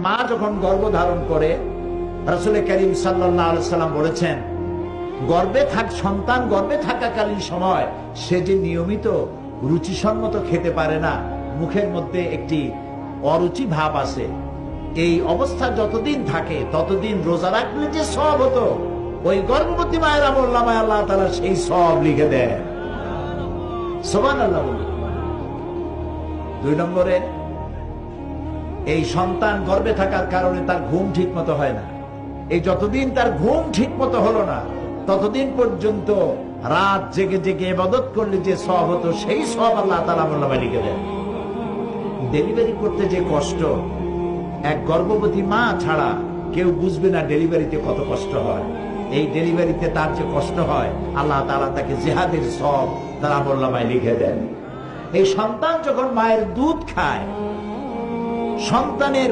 মা যখন গর্ভ ধারণ করে, রাসূল করিম সাল্লাল্লাহু আলাইহি সাল্লাম বলেছেন, সন্তান গর্ভে থাকাকালীন সময় সে যে নিয়মিত রুচিসম্মত খেতে পারে না, মুখের মধ্যে একটি অরুচি ভাব আসে, এই অবস্থা যতদিন থাকে ততদিন রোজা রাখলে যে সওয়াব হতো, ওই গর্ভবতী মায়ের আমলনামায় আল্লাহ তাআলা সেই সওয়াব লিখে দেন। সুবহানাল্লাহ। 2 নম্বরে, এই সন্তান গর্ভে থাকার কারণে তার ঘুম ঠিক মতো হয় না। এই যতদিন তার ঘুম ঠিক মতো হলো না, ততদিন পর্যন্ত রাত জেগে জেগে ইবাদত করলে যে সওয়াব হতো, সেই সওয়াব আল্লাহ তাআলা আমলনামায় লিখে দেন। ডেলিভারি করতে যে কষ্ট, এক গর্ভবতী মা ছাড়া কেউ বুঝবে না ডেলিভারিতে কত কষ্ট হয়। এই ডেলিভারিতে তার যে কষ্ট হয়, আল্লাহ তাআলা তাকে জিহাদের সওয়াব তার আমলনামায় লিখে দেন। এই সন্তান যখন মায়ের দুধ খায়, সন্তানের